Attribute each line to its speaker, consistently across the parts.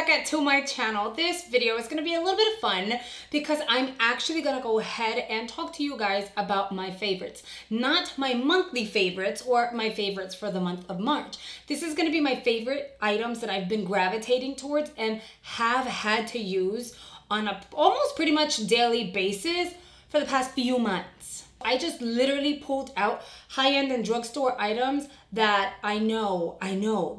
Speaker 1: back to my channel. This video is going to be a little bit of fun because I'm actually going to go ahead and talk to you guys about my favorites. Not my monthly favorites or my favorites for the month of March. This is going to be my favorite items that I've been gravitating towards and have had to use on a almost pretty much daily basis for the past few months. I just literally pulled out high-end and drugstore items that I know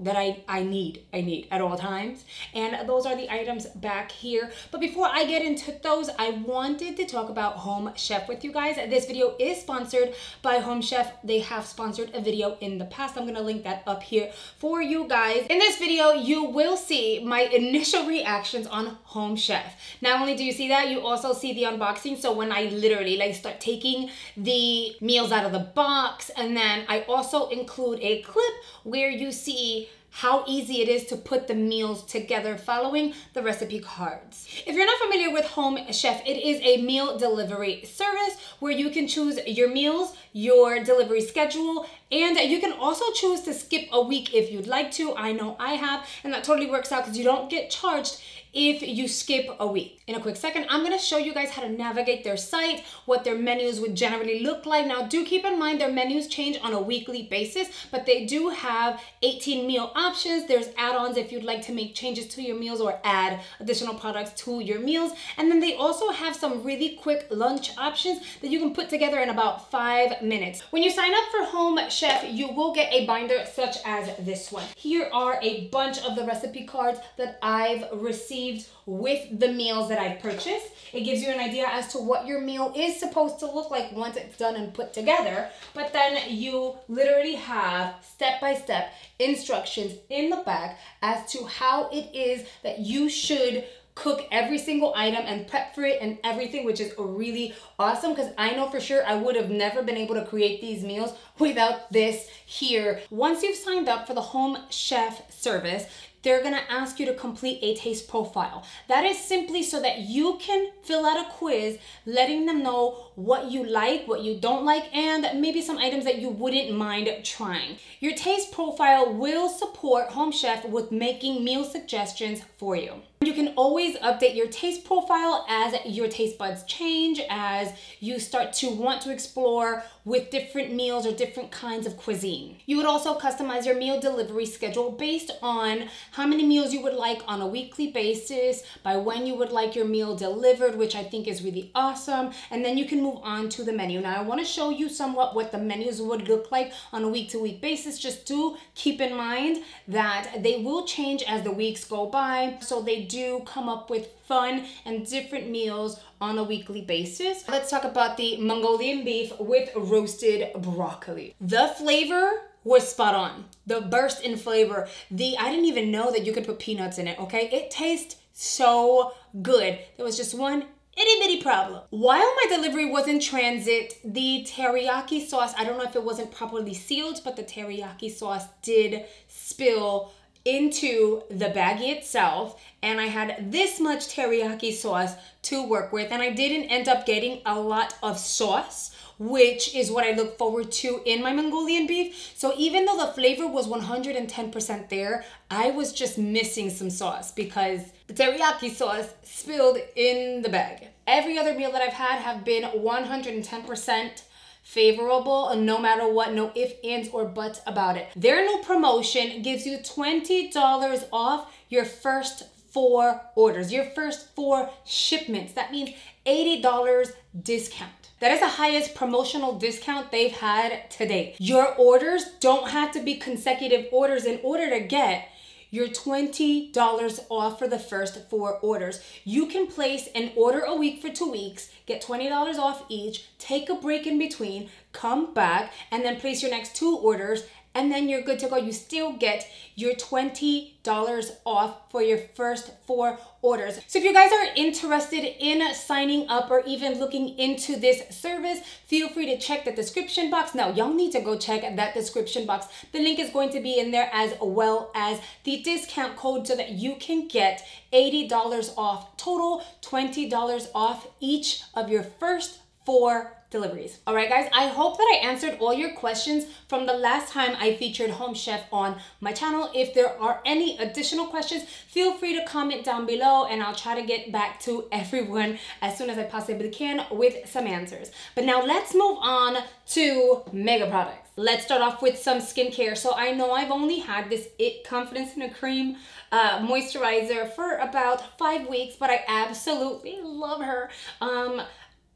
Speaker 1: that I need at all times. And those are the items back here. But before I get into those, I wanted to talk about Home Chef with you guys. This video is sponsored by Home Chef. They have sponsored a video in the past. I'm gonna link that up here for you guys. In this video, you will see my initial reactions on Home Chef. Not only do you see that, you also see the unboxing. So when I literally start taking the meals out of the box, and then I also include a clip where you see how easy it is to put the meals together following the recipe cards. If you're not familiar with Home Chef, it is a meal delivery service where you can choose your meals, your delivery schedule, and you can also choose to skip a week if you'd like to. I know I have, and that totally works out because you don't get charged if you skip a week. In a quick second, I'm gonna show you guys how to navigate their site, what their menus would generally look like. Now, do keep in mind their menus change on a weekly basis, but they do have 18 meal options. There's add-ons if you'd like to make changes to your meals or add additional products to your meals. And then they also have some really quick lunch options that you can put together in about 5 minutes. When you sign up for Home Chef, you will get a binder such as this one. Here are a bunch of the recipe cards that I've received with the meals that I've purchased. It gives you an idea as to what your meal is supposed to look like once it's done and put together. But then you literally have step-by-step instructions in the back as to how it is that you should cook every single item and prep for it and everything, which is really awesome because I know for sure I would have never been able to create these meals without this here. Once you've signed up for the Home Chef service, they're gonna ask you to complete a taste profile. That is simply so that you can fill out a quiz letting them know what you like, what you don't like, and maybe some items that you wouldn't mind trying. Your taste profile will support Home Chef with making meal suggestions for you. You can always update your taste profile as your taste buds change, as you start to want to explore with different meals or different kinds of cuisine. You would also customize your meal delivery schedule based on how many meals you would like on a weekly basis, by when you would like your meal delivered, which I think is really awesome. And then you can move on to the menu. Now, I want to show you somewhat what the menus would look like on a week-to-week basis. Just do keep in mind that they will change as the weeks go by. So they do come up with fun and different meals on a weekly basis. Let's talk about the Mongolian beef with roasted broccoli. The flavor was spot on. The burst in flavor. I didn't even know that you could put peanuts in it, okay? It tastes so good. There was just one itty bitty problem. While my delivery was in transit, the teriyaki sauce, I don't know if it wasn't properly sealed, but the teriyaki sauce did spill into the baggie itself, and I had this much teriyaki sauce to work with, and I didn't end up getting a lot of sauce, which is what I look forward to in my Mongolian beef. So even though the flavor was 110% there, I was just missing some sauce because the teriyaki sauce spilled in the bag. Every other meal that I've had have been 110% favorable, no matter what, no ifs, ands, or buts about it. Their new promotion gives you $20 off your first 4 orders, your first 4 shipments. That means $80 discount. That is the highest promotional discount they've had to date. Your orders don't have to be consecutive orders in order to get your $20 off for the first 4 orders. You can place an order a week for 2 weeks, get $20 off each, take a break in between, come back, and then place your next 2 orders, and then you're good to go. You still get your $20 off for your first 4 orders. So if you guys are interested in signing up or even looking into this service, feel free to check the description box. Now, y'all need to go check that description box. The link is going to be in there, as well as the discount code, so that you can get $80 off total, $20 off each of your first 4 deliveries. All right, guys, I hope that I answered all your questions from the last time I featured Home Chef on my channel. If there are any additional questions, feel free to comment down below and I'll try to get back to everyone as soon as I possibly can with some answers. But now let's move on to mega products. Let's start off with some skincare. So I know I've only had this It Confidence in a Cream moisturizer for about 5 weeks, but I absolutely love her.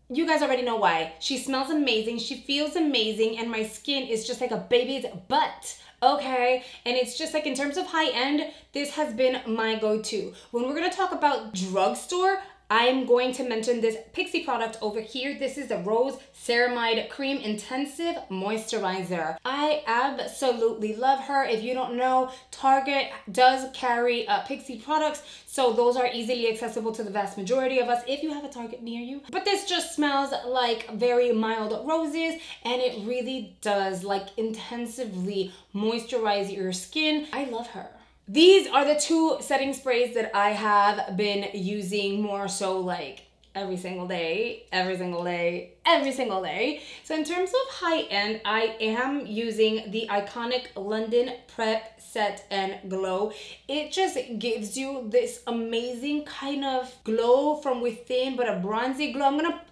Speaker 1: You guys already know why. She smells amazing, she feels amazing, and my skin is just like a baby's butt, okay? And it's just like, in terms of high end, this has been my go-to. When we're gonna talk about drugstore, I'm going to mention this Pixi product over here. This is a Rose Ceramide Cream Intensive Moisturizer. I absolutely love her. If you don't know, Target does carry Pixi products, so those are easily accessible to the vast majority of us if you have a Target near you. But this just smells like very mild roses, and it really does like intensively moisturize your skin. I love her. These are the 2 setting sprays that I have been using more so like every single day. So in terms of high end, I am using the iconic London Prep Set and Glow. It just gives you this amazing kind of glow from within, but a bronzy glow.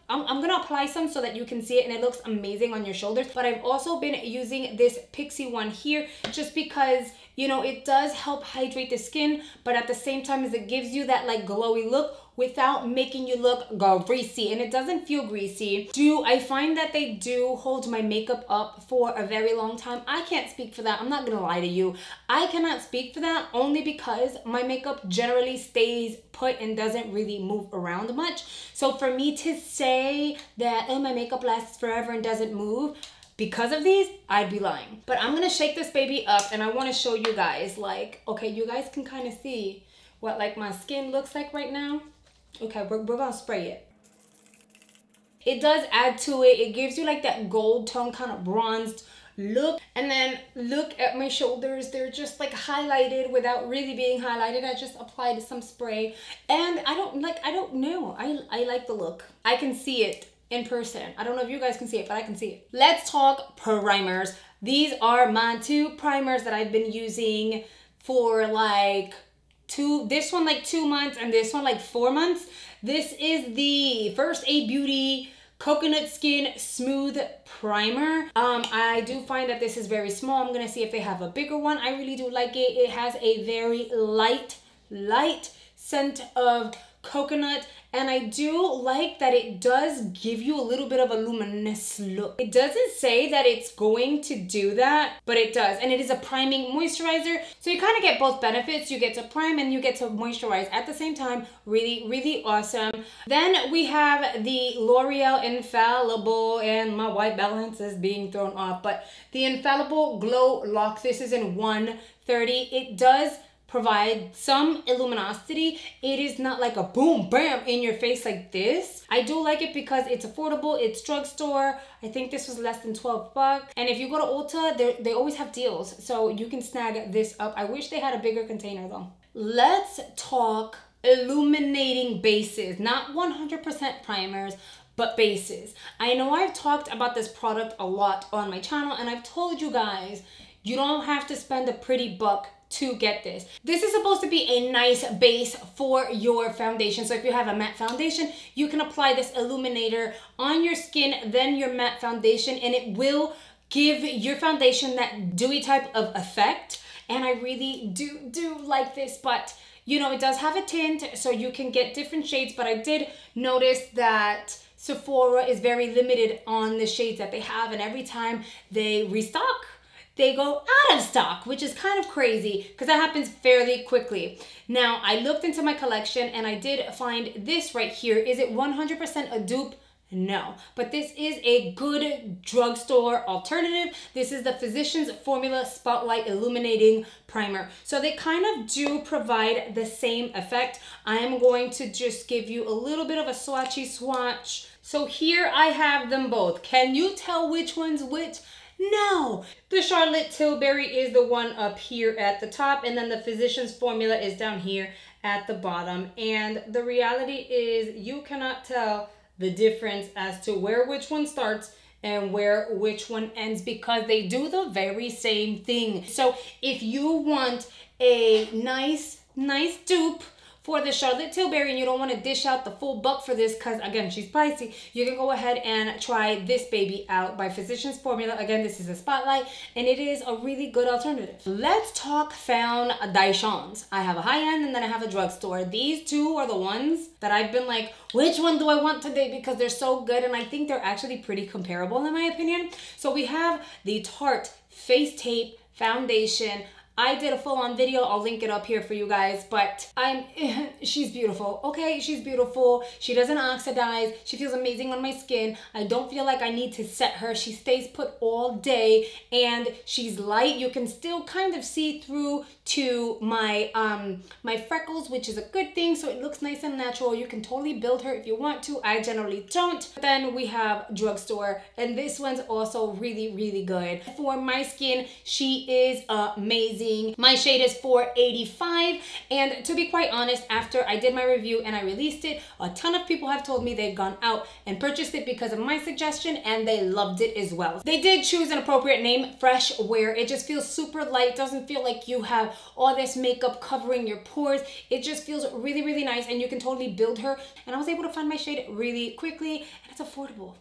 Speaker 1: I'm gonna apply some so that you can see it, and it looks amazing on your shoulders. But I've also been using this Pixi one here just because, you know, it does help hydrate the skin, but at the same time as it gives you that like glowy look without making you look greasy, and it doesn't feel greasy. I find that they do hold my makeup up for a very long time. I can't speak for that. I'm not gonna lie to you. I cannot speak for that only because my makeup generally stays put and doesn't really move around much. So for me to say that, oh, my makeup lasts forever and doesn't move because of these, I'd be lying. But I'm gonna shake this baby up and I wanna show you guys, like, okay, you guys can kind of see what like my skin looks like right now. Okay, we're gonna spray it. It does add to it. It gives you like that gold tone kind of bronzed look. And then look at my shoulders. They're just like highlighted without really being highlighted. I just applied some spray and I don't know. I like the look. I can see it in person. I don't know if you guys can see it, but I can see it. Let's talk primers. These are my 2 primers that I've been using for like this one like 2 months and this one like 4 months. This is the First Aid Beauty Coconut Skin Smooth Primer. I do find that this is very small. I'm gonna see if they have a bigger one. I really do like it. It has a very light scent of coconut, and I do like that it does give you a little bit of a luminous look. It doesn't say that it's going to do that, but it does, and it is a priming moisturizer, so you kind of get both benefits. You get to prime and you get to moisturize at the same time. Really awesome. Then we have the L'Oreal Infallible, and my white balance is being thrown off, but the Infallible Glow Lock. This is in 130. It does provide some luminosity. It is not like a boom bam in your face like this. I do like it because it's affordable. It's drugstore. I think this was less than 12 bucks. And if you go to Ulta, they always have deals, so you can snag this up. I wish they had a bigger container though. Let's talk illuminating bases, not 100% primers, but bases. I know I've talked about this product a lot on my channel, and I've told you guys, you don't have to spend a pretty buck to get this. This is supposed to be a nice base for your foundation. So if you have a matte foundation, you can apply this illuminator on your skin, then your matte foundation, and it will give your foundation that dewy type of effect. And I really do like this, but you know, it does have a tint, so you can get different shades. But I did notice that Sephora is very limited on the shades that they have, and every time they restock, they go out of stock, which is kind of crazy because that happens fairly quickly. Now, I looked into my collection and I did find this right here. Is it 100% a dupe? No, but this is a good drugstore alternative. This is the Physicians Formula Spotlight Illuminating Primer. So they kind of do provide the same effect. I am going to just give you a little bit of a swatchy swatch. So here I have them both. Can you tell which one's which? No, the Charlotte Tilbury is the one up here at the top, and then the Physicians Formula is down here at the bottom. And the reality is you cannot tell the difference as to where which one starts and where which one ends, because they do the very same thing. So if you want a nice dupe for the Charlotte Tilbury and you don't want to dish out the full buck for this because, again, she's pricey, you can go ahead and try this baby out by Physicians Formula. Again, this is a Spotlight and it is a really good alternative. Let's talk foundations. I have a high-end and then I have a drugstore. These two are the ones that I've been like, which one do I want today? Because they're so good and I think they're actually pretty comparable in my opinion. So we have the Tarte Face Tape Foundation. I did a full-on video. I'll link it up here for you guys, but she's beautiful, okay? She's beautiful. She doesn't oxidize. She feels amazing on my skin. I don't feel like I need to set her. She stays put all day and she's light. You can still kind of see through to my my freckles, which is a good thing, so it looks nice and natural. You can totally build her if you want to. I generally don't. But then we have drugstore, and this one's also really good. For my skin, she is amazing. My shade is 485, and to be quite honest, after I did my review and I released it, a ton of people have told me they've gone out and purchased it because of my suggestion, and they loved it as well. They did choose an appropriate name, Fresh Wear. It just feels super light. Doesn't feel like you have all this makeup covering your pores. It just feels really nice, and you can totally build her. And I was able to find my shade really quickly, and it's affordable.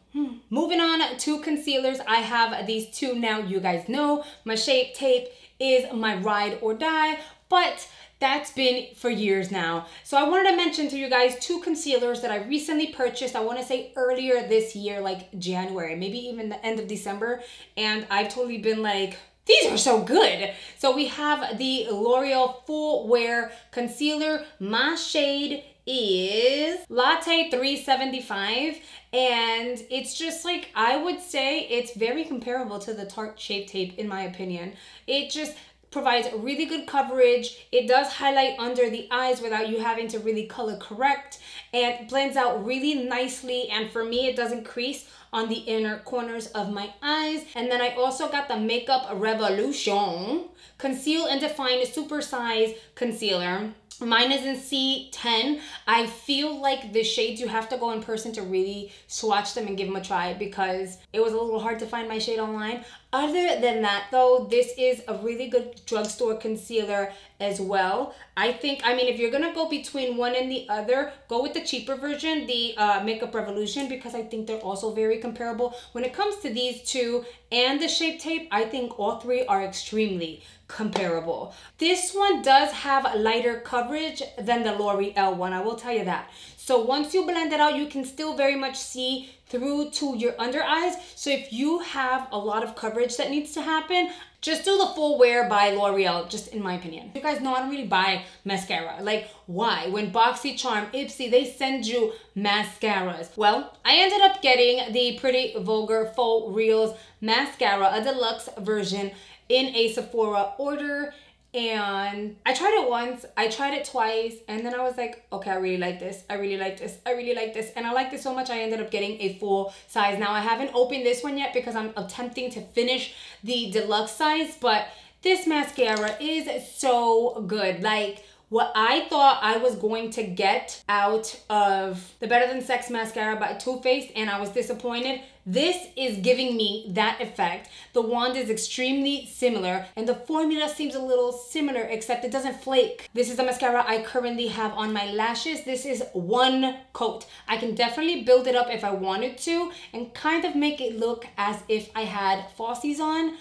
Speaker 1: Moving on to concealers, I have these two now. You guys know my Shape Tape is my ride or die, but that's been for years now. So I wanted to mention to you guys two concealers that I recently purchased. I want to say earlier this year, like January, maybe even the end of December, and I've totally been like, these are so good. So we have the L'Oreal Full Wear Concealer. My shade is Latte 375, and it's just like, I would say it's very comparable to the Tarte Shape Tape in my opinion. It just provides really good coverage. It does highlight under the eyes without you having to really color correct, and blends out really nicely, and for me it doesn't crease on the inner corners of my eyes. And then I also got the Makeup Revolution Conceal and Define Super Size Concealer. Mine is in C10. I feel like the shades, you have to go in person to really swatch them and give them a try, because it was a little hard to find my shade online. Other than that though, this is a really good drugstore concealer as well. I think, I mean, if you're gonna go between one and the other, go with the cheaper version, the Makeup Revolution, because I think they're also very comparable. When it comes to these two and the Shape Tape, I think all three are extremely comparable. This one does have lighter coverage than the L'Oreal one, I will tell you that. So once you blend it out, you can still very much see through to your under eyes. So if you have a lot of coverage that needs to happen, just do the Full Wear by L'Oreal, just in my opinion. You guys know I don't really buy mascara. Like, why? When BoxyCharm, Ipsy, they send you mascaras. Well, I ended up getting the Pretty Vulgar Faux Reals Mascara, a deluxe version, in a Sephora order. And I tried it once, I tried it twice, and then I was like, okay, I really like this, I really like this, I really like this, and I like this so much I ended up getting a full size. Now I haven't opened this one yet because I'm attempting to finish the deluxe size, but this mascara is so good. Like, what I thought I was going to get out of the Better Than Sex mascara by Too Faced, and I was disappointed. This is giving me that effect. The wand is extremely similar, and the formula seems a little similar, except it doesn't flake. This is the mascara I currently have on my lashes. This is one coat. I can definitely build it up if I wanted to and kind of make it look as if I had falsies on.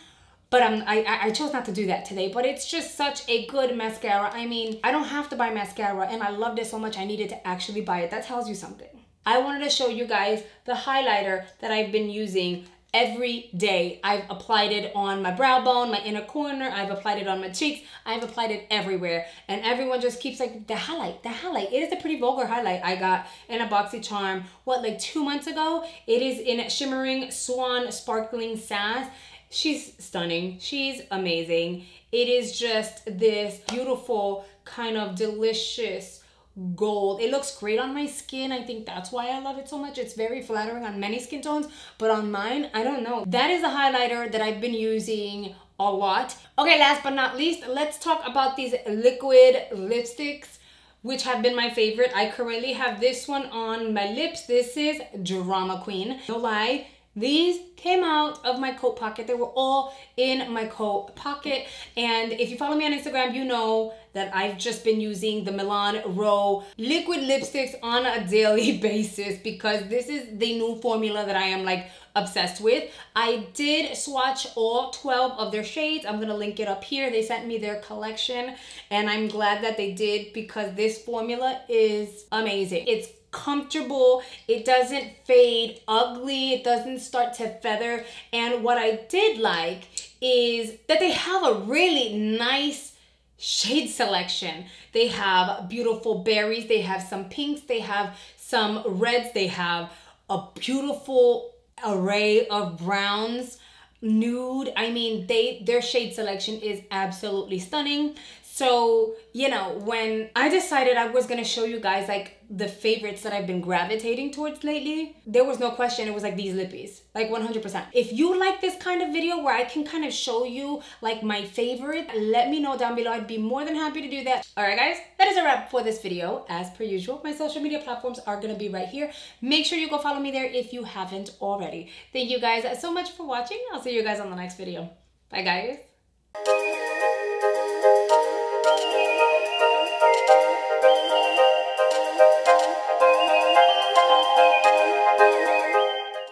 Speaker 1: But I chose not to do that today, but it's just such a good mascara. I mean, I don't have to buy mascara, and I loved it so much I needed to actually buy it. That tells you something. I wanted to show you guys the highlighter that I've been using every day. I've applied it on my brow bone, my inner corner. I've applied it on my cheeks. I've applied it everywhere. And everyone just keeps like, the highlight, the highlight. It is a Pretty Vulgar highlight I got in a BoxyCharm, what, like 2 months ago? It is in Shimmering Swan Sparkling Sass. She's stunning. She's amazing. It is just this beautiful, kind of delicious gold. It looks great on my skin. I think that's why I love it so much. It's very flattering on many skin tones, but on mine, I don't know. That is a highlighter that I've been using a lot. Okay, last but not least, let's talk about these liquid lipsticks. which have been my favorite. I currently have this one on my lips. This is Drama Queen. No lie, these came out of my coat pocket. They were all in my coat pocket. And if you follow me on Instagram, you know that I've just been using the Milan Row liquid lipsticks on a daily basis because this is the new formula that I am like obsessed with. I did swatch all 12 of their shades. I'm gonna link it up here. They sent me their collection and I'm glad that they did because this formula is amazing. It's comfortable, it doesn't fade ugly, it doesn't start to feather. And what I did like is that they have a really nice shade selection. They have beautiful berries, they have some pinks, they have some reds, they have a beautiful array of browns, nude. I mean, their shade selection is absolutely stunning. So, you know, when I decided I was gonna show you guys like the favorites that I've been gravitating towards lately, there was no question, it was like these lippies, like 100%. If you like this kind of video where I can kind of show you like my favorite, let me know down below. I'd be more than happy to do that. All right, guys, that is a wrap for this video. As per usual, my social media platforms are gonna be right here. Make sure you go follow me there if you haven't already. Thank you guys so much for watching. I'll see you guys on the next video. Bye, guys.